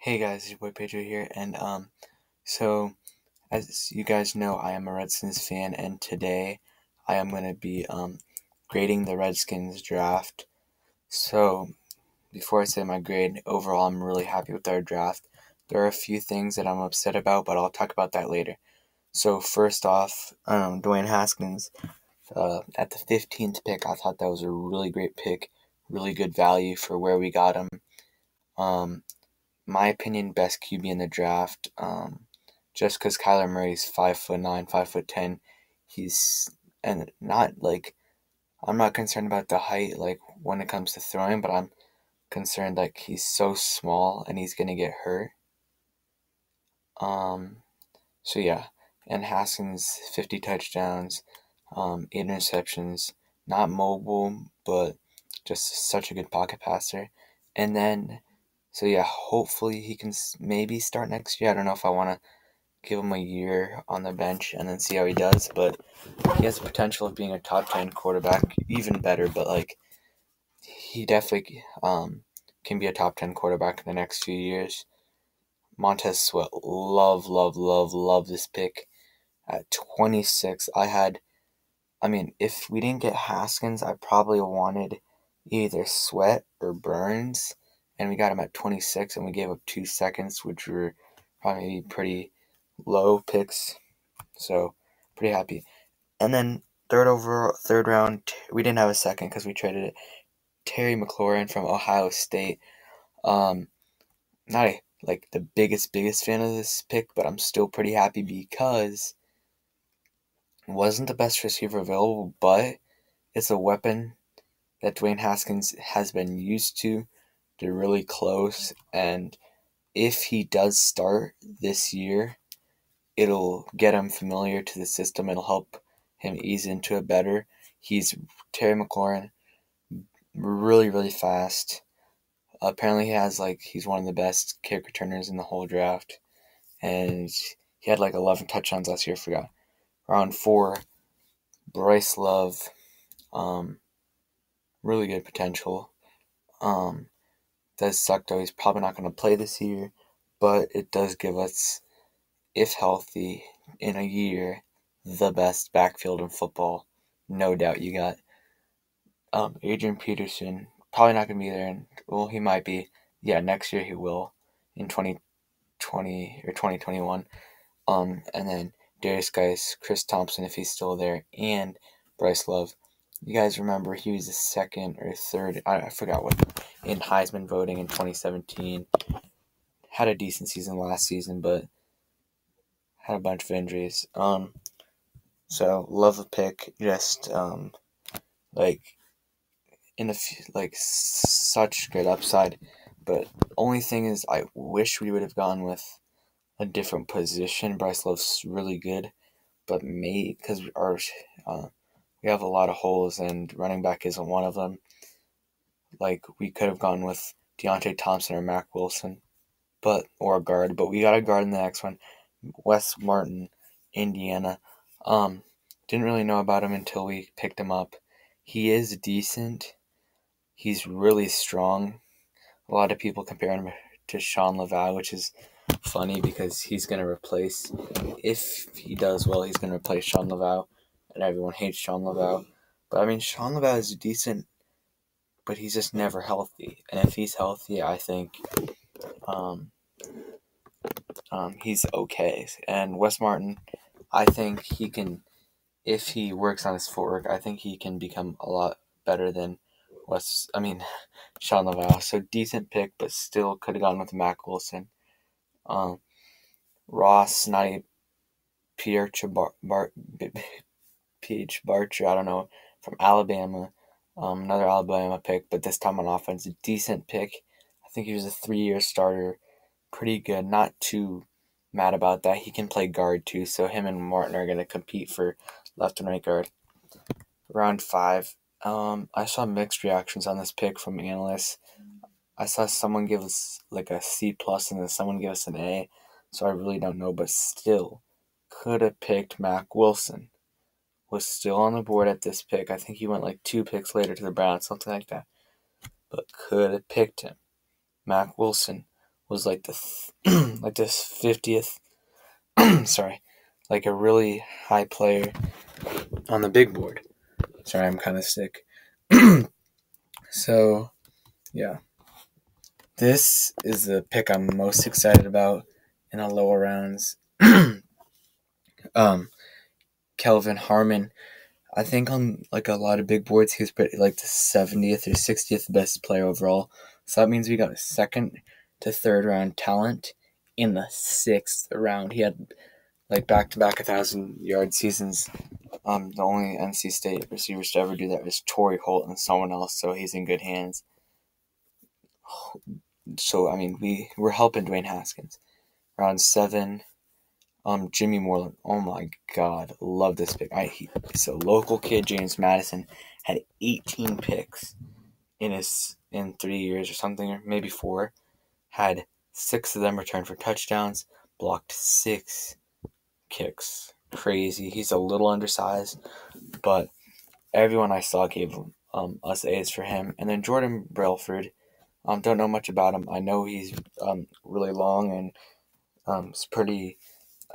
Hey guys, your boy Pedro here, and so as you guys know, I am a Redskins fan, and today I am gonna be grading the Redskins draft. So before I say my grade, overall I'm really happy with our draft. There are a few things that I'm upset about, but I'll talk about that later. So first off, Dwayne Haskins, at the 15th pick, I thought that was a really great pick, really good value for where we got him. Um, my opinion, best QB in the draft. Just because Kyler Murray's 5'9", 5'10", he's and not like I'm not concerned about the height like when it comes to throwing, but I'm concerned like he's so small and he's gonna get hurt. Um, so yeah, and Haskins 50 touchdowns, 8 interceptions, not mobile, but just such a good pocket passer, and then. So yeah, hopefully he can maybe start next year. I don't know if I want to give him a year on the bench and then see how he does, but he has the potential of being a top 10 quarterback, even better. But like he definitely can be a top 10 quarterback in the next few years. Montez Sweat, love this pick at 26. I mean, if we didn't get Haskins, I probably wanted either Sweat or Burns, and we got him at 26, and we gave up 2 seconds, which were probably pretty low picks. So pretty happy. And then third round, we didn't have a second because we traded it. Terry McLaurin from Ohio State. Um, not like the biggest fan of this pick, but I'm still pretty happy because it wasn't the best receiver available, but it's a weapon that Dwayne Haskins has been used to. They're really close, and if he does start this year, it'll get him familiar to the system. It'll help him ease into it better. He's Terry McLaurin, really fast. Apparently, he's one of the best kick returners in the whole draft, and he had like 11 touchdowns last year. I forgot. Round 4, Bryce Love, um, really good potential. Um, does suck though. He's probably not going to play this year, but it does give us, if healthy, in a year, the best backfield in football. No doubt. You got Adrian Peterson, probably not going to be there. Well, he might be. Yeah, next year he will in 2020 or 2021. And then Darius Geis, Chris Thompson if he's still there, and Bryce Love. You guys remember he was the second or third, I forgot what, in Heisman voting in 2017. Had a decent season last season, but had a bunch of injuries. So love the pick. Just like in the like such good upside. But only thing is, I wish we would have gone with a different position. Bryce Love's really good, but maybe because we have a lot of holes and running back isn't one of them. Like we could have gone with Deontay Thompson or Mac Wilson, or a guard. But we got a guard in the next one. Wes Martin, Indiana. Didn't really know about him until we picked him up. He is decent. He's really strong. A lot of people compare him to Sean Laval, which is funny because he's going to replace, if he does well, he's going to replace Sean Laval, and everyone hates Sean Laval. But I mean, Sean Laval is decent, but he's just never healthy. And if he's healthy, I think um, he's okay. And Wes Martin, I think he can, if he works on his footwork, I think he can become a lot better than Sean Laval. So decent pick, but still could have gone with Mac Wilson. Ross Knight, Pierre Peach Barcher, I don't know, from Alabama. Another Alabama pick, but this time on offense. A decent pick. I think he was a 3-year starter. Pretty good. Not too mad about that. He can play guard too, so him and Martin are going to compete for left and right guard. Round 5. I saw mixed reactions on this pick from analysts. I saw someone give us like a C plus and then someone give us an A, so I really don't know, but still could have picked Mac Wilson. Was still on the board at this pick. I think he went like 2 picks later to the Browns, something like that. But could have picked him. Mac Wilson was like like this 50th, sorry, like a really high player on the big board. Sorry, I'm kind of sick. So, yeah. This is the pick I'm most excited about in the lower rounds. Kelvin Harmon. I think on like a lot of big boards, he was pretty, like the 70th or 60th best player overall. So that means we got a second to third round talent in the 6th round. He had like back-to-back 1,000-yard seasons. The only NC State receivers to ever do that was Torrey Holt and someone else, so he's in good hands. So, I mean, we're helping Dwayne Haskins. Round 7, Jimmy Moreland. Oh my God, love this pick. He's a local kid. James Madison had 18 picks in 3 years or something, or maybe 4. Had 6 of them returned for touchdowns. Blocked 6 kicks. Crazy. He's a little undersized, but everyone I saw gave us A's for him. And then Jordan Brailford. Don't know much about him. I know he's really long and is pretty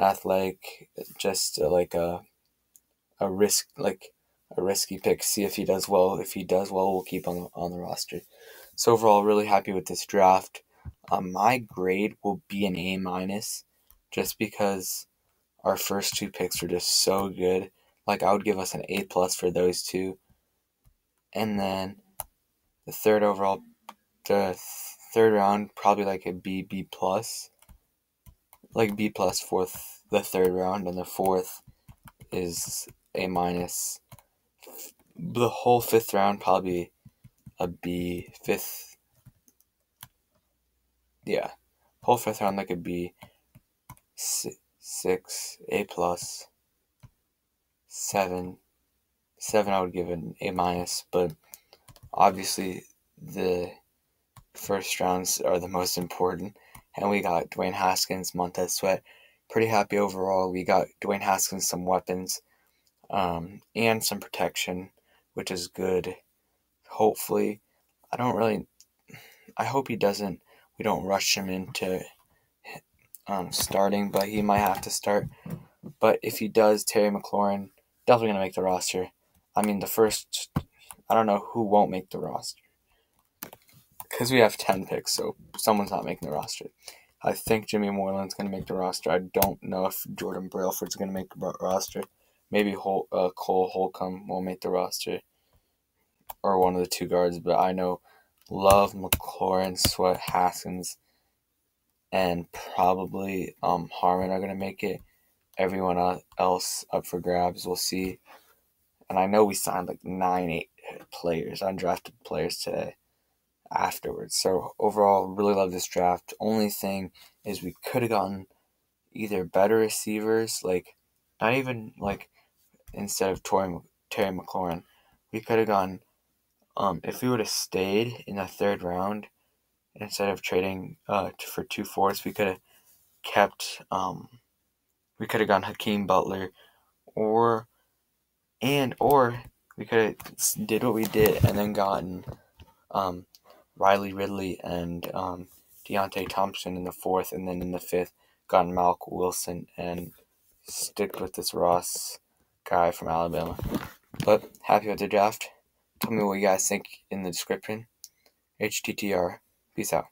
athletic. Just like a risky pick. See if he does well. If he does well, we'll keep him on the roster. So overall, really happy with this draft. My grade will be an A-, just because our first 2 picks were just so good. Like I would give us an A+ for those 2, and then the third round probably like a B+, like B+ for the third round, and the 4th is A-. The whole 5th round probably a B. Whole 5th round like a B. 6 A+. 7 I would give an A-, but obviously the first rounds are the most important, and we got Dwayne Haskins, Montez Sweat. Pretty happy overall. We got Dwayne Haskins some weapons, and some protection, which is good. Hopefully, I hope he doesn't. We don't rush him into starting, but he might have to start. But if he does, Terry McLaurin definitely gonna make the roster. I mean, I don't know who won't make the roster, because we have 10 picks, so someone's not making the roster. I think Jimmy Moreland's going to make the roster. I don't know if Jordan Brailford's going to make the roster. Maybe Cole Holcomb will make the roster, or one of the 2 guards, but I know Love, McLaurin, Sweat, Haskins, and probably Harmon are going to make it. Everyone else up for grabs, we'll see. And I know we signed like 8 players, undrafted players today afterwards. So overall, really love this draft. Only thing is we could have gotten either better receivers, like not even like instead of Terry McLaurin, we could have gone if we would have stayed in the 3rd round instead of trading for 2 fourths, we could have kept we could have gone Hakeem Butler, or we could have did what we did and then gotten Riley Ridley and Deontay Thompson in the 4th, and then in the 5th gotten Malcolm Wilson and stick with this Ross guy from Alabama. But happy with the draft. Tell me what you guys think in the description. HTTR. Peace out.